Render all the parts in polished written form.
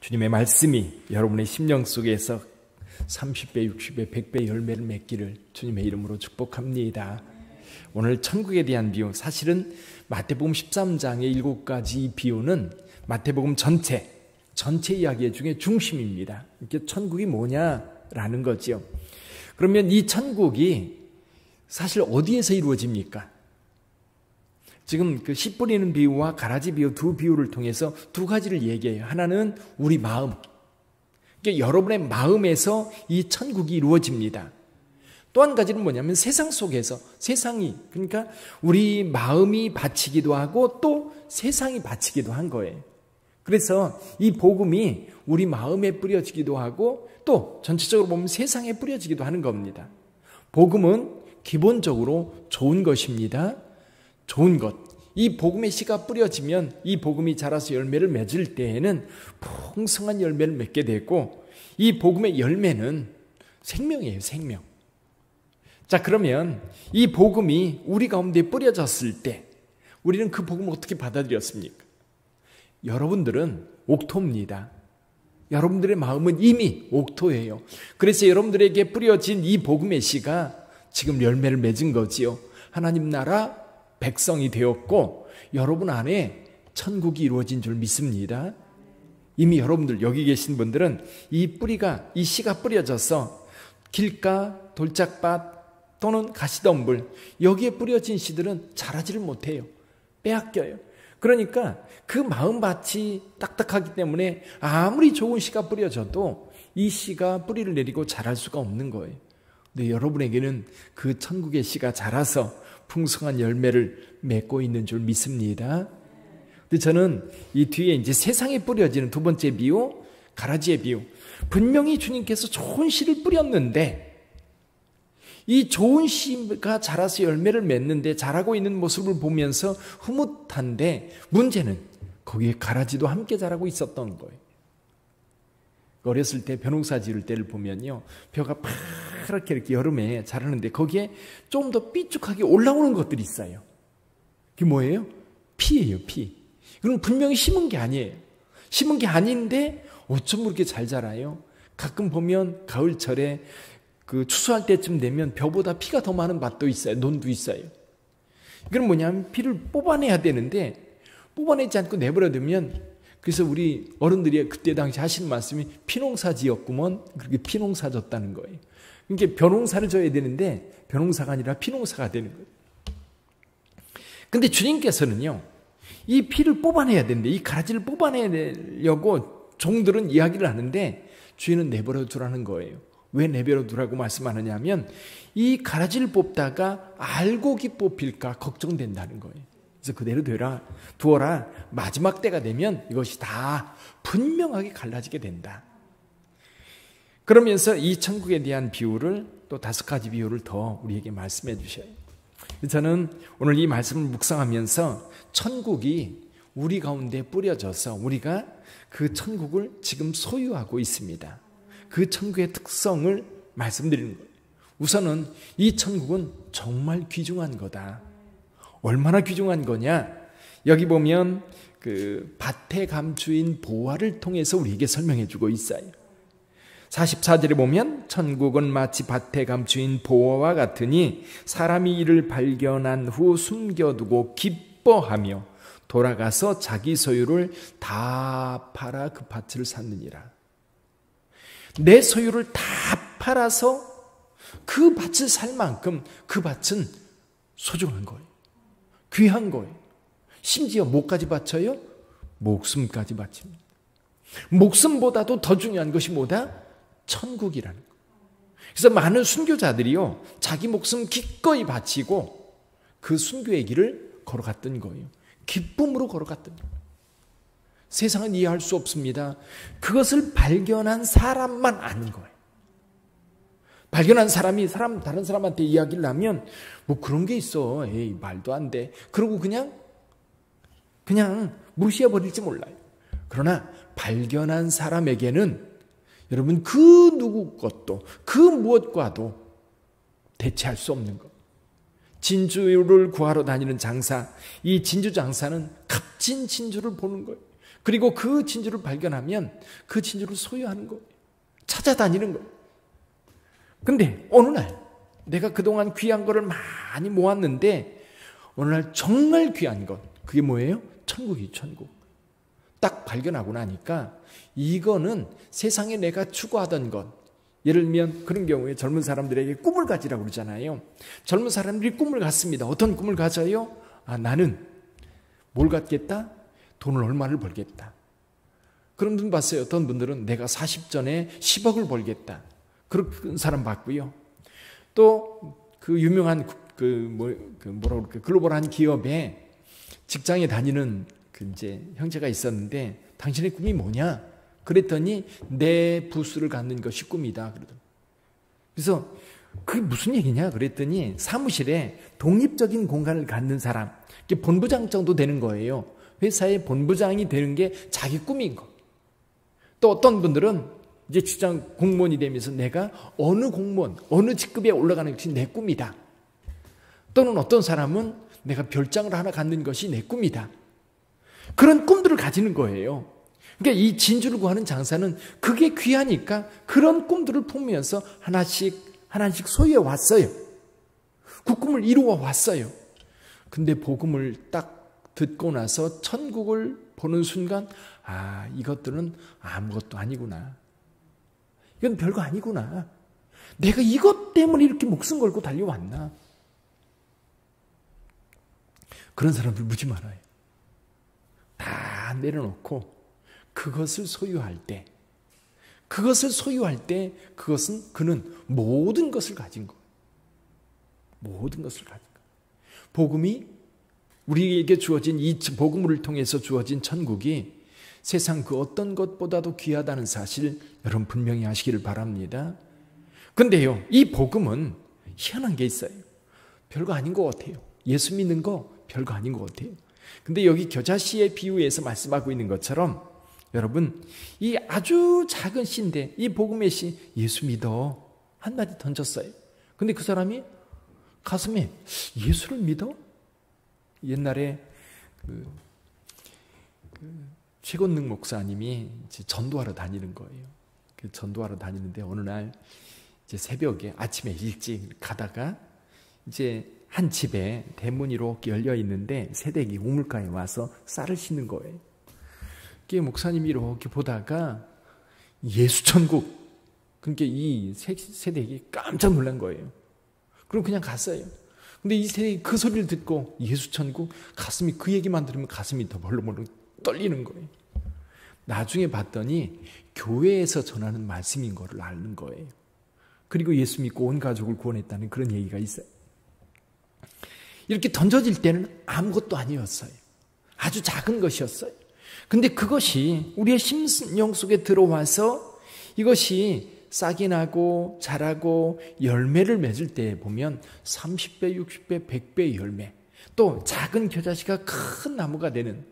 주님의 말씀이 여러분의 심령 속에서 30배, 60배, 100배 열매를 맺기를 주님의 이름으로 축복합니다. 오늘 천국에 대한 비유, 사실은 마태복음 13장의 7가지 비유는 마태복음 전체 이야기 중에 중심입니다. 이게 천국이 뭐냐라는 거지요. 그러면 이 천국이 사실 어디에서 이루어집니까? 지금 그 씨 뿌리는 비유와 가라지 비유 두 비유를 통해서 두 가지를 얘기해요. 하나는 우리 마음. 그러니까 여러분의 마음에서 이 천국이 이루어집니다. 또 한 가지는 뭐냐면 세상 속에서, 세상이, 그러니까 우리 마음이 바치기도 하고 또 세상이 바치기도 한 거예요. 그래서 이 복음이 우리 마음에 뿌려지기도 하고 또 전체적으로 보면 세상에 뿌려지기도 하는 겁니다. 복음은 기본적으로 좋은 것입니다. 좋은 것. 이 복음의 씨가 뿌려지면 이 복음이 자라서 열매를 맺을 때에는 풍성한 열매를 맺게 되고, 이 복음의 열매는 생명이에요, 생명. 자, 그러면 이 복음이 우리 가운데 뿌려졌을 때 우리는 그 복음을 어떻게 받아들였습니까? 여러분들은 옥토입니다. 여러분들의 마음은 이미 옥토예요. 그래서 여러분들에게 뿌려진 이 복음의 씨가 지금 열매를 맺은 거지요. 하나님 나라 백성이 되었고 여러분 안에 천국이 이루어진 줄 믿습니다. 이미 여러분들 여기 계신 분들은 이 뿌리가, 이 씨가 뿌려져서 길가, 돌짝밭 또는 가시덤불, 여기에 뿌려진 씨들은 자라지를 못해요. 빼앗겨요. 그러니까 그 마음밭이 딱딱하기 때문에 아무리 좋은 씨가 뿌려져도 이 씨가 뿌리를 내리고 자랄 수가 없는 거예요. 근데 여러분에게는 그 천국의 씨가 자라서 풍성한 열매를 맺고 있는 줄 믿습니다. 근데 저는 이 뒤에 이제 세상에 뿌려지는 두 번째 비유, 가라지의 비유. 분명히 주님께서 좋은 씨를 뿌렸는데 이 좋은 씨가 자라서 열매를 맺는데 자라고 있는 모습을 보면서 흐뭇한데 문제는 거기에 가라지도 함께 자라고 있었던 거예요. 어렸을 때 벼농사 지을 때를 보면요, 벼가 파랗게 이렇게 여름에 자라는데 거기에 좀 더 삐죽하게 올라오는 것들이 있어요. 그게 뭐예요? 피예요, 피. 그럼 분명히 심은 게 아니에요. 심은 게 아닌데 어쩜 그렇게 잘 자라요? 가끔 보면 가을철에 그 추수할 때쯤 되면 벼보다 피가 더 많은 밭도 있어요. 논도 있어요. 이건 뭐냐면 피를 뽑아내야 되는데 뽑아내지 않고 내버려두면, 그래서 우리 어른들이 그때 당시 하시는 말씀이 피농사 지었구먼, 그렇게 피농사 졌다는 거예요. 그러니까 벼농사를 져야 되는데 벼농사가 아니라 피농사가 되는 거예요. 근데 주님께서는요, 이 피를 뽑아내야 되는데, 이 가라지를 뽑아내려고 종들은 이야기를 하는데 주인은 내버려 두라는 거예요. 왜 내버려 두라고 말씀하느냐 하면 이 가라지를 뽑다가 알곡이 뽑힐까 걱정된다는 거예요. 그래서 그대로 두어라. 마지막 때가 되면 이것이 다 분명하게 갈라지게 된다. 그러면서 이 천국에 대한 비유를 또 5가지 비유를 더 우리에게 말씀해 주셔요. 저는 오늘 이 말씀을 묵상하면서 천국이 우리 가운데 뿌려져서 우리가 그 천국을 지금 소유하고 있습니다. 그 천국의 특성을 말씀드리는 거예요. 우선은 이 천국은 정말 귀중한 거다. 얼마나 귀중한 거냐? 여기 보면 그 밭의 감주인 보화를 통해서 우리에게 설명해 주고 있어요. 44절에 보면 천국은 마치 밭의 감주인 보화와 같으니 사람이 이를 발견한 후 숨겨두고 기뻐하며 돌아가서 자기 소유를 다 팔아 그 밭을 샀느니라. 내 소유를 다 팔아서 그 밭을 살 만큼 그 밭은 소중한 거예요. 귀한 거예요. 심지어 뭐까지 바쳐요? 목숨까지 바칩니다. 목숨보다도 더 중요한 것이 뭐다? 천국이라는 거. 그래서 많은 순교자들이요, 자기 목숨 기꺼이 바치고 그 순교의 길을 걸어갔던 거예요. 기쁨으로 걸어갔던 거예요. 세상은 이해할 수 없습니다. 그것을 발견한 사람만 아는 거예요. 발견한 사람이 다른 사람한테 이야기를 하면 뭐 그런 게 있어, 에이 말도 안 돼, 그러고 그냥 무시해버릴지 몰라요. 그러나 발견한 사람에게는 여러분 그 누구 것도 그 무엇과도 대체할 수 없는 것. 진주를 구하러 다니는 장사, 이 진주 장사는 값진 진주를 보는 거예요. 그리고 그 진주를 발견하면 그 진주를 소유하는 거예요. 찾아다니는 거예요. 근데 어느 날 내가 그동안 귀한 거를 많이 모았는데 어느 날 정말 귀한 것, 그게 뭐예요? 천국이 천국. 딱 발견하고 나니까 이거는 세상에 내가 추구하던 것, 예를 들면 그런 경우에 젊은 사람들에게 꿈을 가지라고 그러잖아요. 젊은 사람들이 꿈을 갖습니다. 어떤 꿈을 가져요? 나는 뭘 갖겠다? 돈을 얼마를 벌겠다. 그런 분 봤어요. 어떤 분들은 내가 40전에 10억을 벌겠다. 그런 사람 봤고요. 또 그 유명한 글로벌한 기업에 직장에 다니는 이제 형제가 있었는데 당신의 꿈이 뭐냐? 그랬더니 내 부스를 갖는 것이 꿈이다. 그러더라고요. 그래서 그게 무슨 얘기냐? 그랬더니 사무실에 독립적인 공간을 갖는 사람, 본부장 정도 되는 거예요. 회사의 본부장이 되는 게 자기 꿈인 거. 또 어떤 분들은 이제 직장 공무원이 되면서 내가 어느 공무원, 어느 직급에 올라가는 것이 내 꿈이다. 또는 어떤 사람은 내가 별장을 하나 갖는 것이 내 꿈이다. 그런 꿈들을 가지는 거예요. 그러니까 이 진주를 구하는 장사는 그게 귀하니까 그런 꿈들을 품으면서 하나씩 소유해 왔어요. 그 꿈을 이루어 왔어요. 근데 복음을 딱 듣고 나서 천국을 보는 순간 이것들은 아무것도 아니구나. 이건 별거 아니구나. 내가 이것 때문에 이렇게 목숨 걸고 달려왔나. 그런 사람들 무지 많아요. 다 내려놓고 그것을 소유할 때 그는 모든 것을 가진 거예요. 모든 것을 가진 거예요. 복음이 우리에게 주어진 이 복음을 통해서 주어진 천국이 세상 그 어떤 것보다도 귀하다는 사실 여러분 분명히 아시기를 바랍니다. 근데요, 이 복음은 희한한 게 있어요. 별거 아닌 것 같아요. 예수 믿는 거 별거 아닌 것 같아요. 근데 여기 겨자씨의 비유에서 말씀하고 있는 것처럼 여러분 이 아주 작은 씨인데 이 복음의 씨 예수 믿어 한마디 던졌어요. 근데 그 사람이 가슴에 예수를 믿어? 옛날에 최건능 목사님이 이제 전도하러 다니는 거예요. 전도하러 다니는데 어느 날 이제 새벽에 아침에 일찍 가다가 이제 한 집에 대문이 이렇게 열려 있는데 새댁이 우물가에 와서 쌀을 씻는 거예요. 그게 목사님이 이렇게 보다가 예수천국. 그러니까 이 새댁이 깜짝 놀란 거예요. 그럼 그냥 갔어요. 근데 이 새댁이 그 소리를 듣고 예수천국, 가슴이 그 얘기만 들으면 가슴이 더 벌렁벌렁 떨리는 거예요. 나중에 봤더니 교회에서 전하는 말씀인 거를 아는 거예요. 그리고 예수 믿고 온 가족을 구원했다는 그런 얘기가 있어요. 이렇게 던져질 때는 아무것도 아니었어요. 아주 작은 것이었어요. 근데 그것이 우리의 심령 속에 들어와서 이것이 싹이 나고 자라고 열매를 맺을 때 보면 30배, 60배, 100배의 열매, 또 작은 겨자씨가 큰 나무가 되는,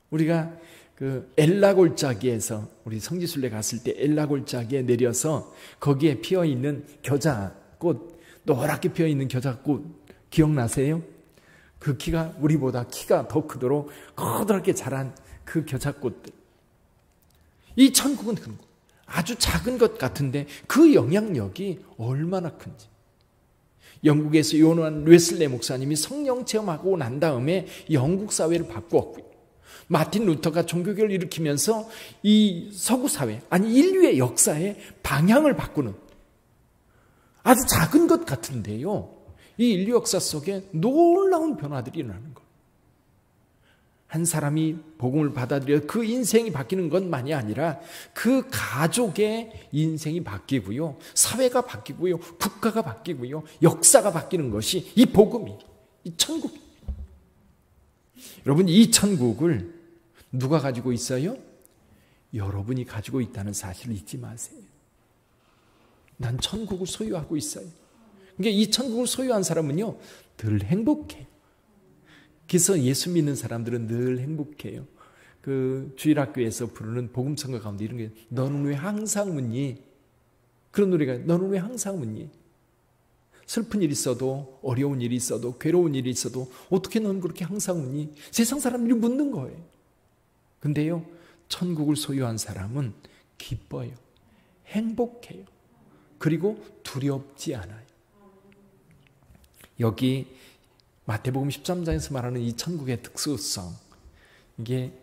우리가 그 엘라골짜기에서 우리 성지순례 갔을 때 엘라골짜기에 내려서 거기에 피어있는 겨자꽃, 노랗게 피어있는 겨자꽃 기억나세요? 그 키가 우리보다 키가 더 크도록 커다랗게 자란 그 겨자꽃들. 이 천국은 그런 거. 아주 작은 것 같은데 그 영향력이 얼마나 큰지. 영국에서 요한 웨슬레 목사님이 성령 체험하고 난 다음에 영국 사회를 바꾸었고요. 마틴 루터가 종교개혁을 일으키면서 이 서구 사회, 아니 인류의 역사의 방향을 바꾸는 아주 작은 것 같은데요, 이 인류 역사 속에 놀라운 변화들이 일어나는 거예요. 한 사람이 복음을 받아들여 그 인생이 바뀌는 것만이 아니라 그 가족의 인생이 바뀌고요, 사회가 바뀌고요, 국가가 바뀌고요, 역사가 바뀌는 것이 이 복음이, 이 천국입니다. 여러분, 이 천국을 누가 가지고 있어요? 여러분이 가지고 있다는 사실을 잊지 마세요. 난 천국을 소유하고 있어요. 그러니까 이 천국을 소유한 사람은요, 늘 행복해요. 그래서 예수 믿는 사람들은 늘 행복해요. 그 주일학교에서 부르는 복음성가 가운데 이런 게, 너는 왜 항상 웃니? 그런 노래가, 너는 왜 항상 웃니? 슬픈 일이 있어도, 어려운 일이 있어도, 괴로운 일이 있어도 어떻게 너는 그렇게 항상 웃니? 세상 사람들이 묻는 거예요. 근데요, 천국을 소유한 사람은 기뻐요. 행복해요. 그리고 두렵지 않아요. 여기 마태복음 13장에서 말하는 이 천국의 특수성, 이게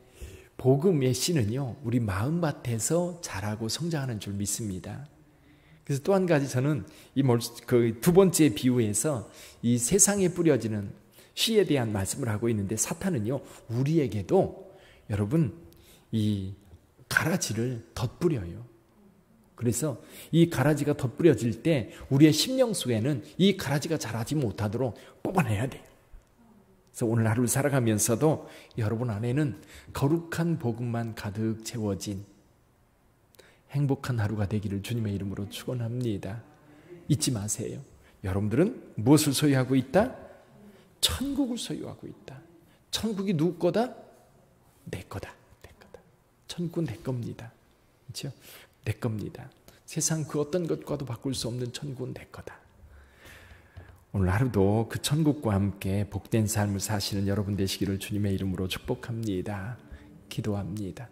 복음의 씨는요, 우리 마음밭에서 자라고 성장하는 줄 믿습니다. 그래서 또 한 가지 저는 그 두 번째 비유에서 이 세상에 뿌려지는 씨에 대한 말씀을 하고 있는데, 사탄은요, 우리에게도 여러분 이 가라지를 덧뿌려요. 그래서 이 가라지가 덧뿌려질 때 우리의 심령 속에는 이 가라지가 자라지 못하도록 뽑아내야 돼요. 그래서 오늘 하루를 살아가면서도 여러분 안에는 거룩한 복음만 가득 채워진 행복한 하루가 되기를 주님의 이름으로 축원합니다. 잊지 마세요. 여러분들은 무엇을 소유하고 있다? 천국을 소유하고 있다. 천국이 누구 거다? 내 거다. 내 거다. 천국은 내 겁니다. 그렇죠? 내 겁니다. 세상 그 어떤 것과도 바꿀 수 없는 천국은 내 거다. 오늘 하루도 그 천국과 함께 복된 삶을 사시는 여러분 되시기를 주님의 이름으로 축복합니다. 기도합니다.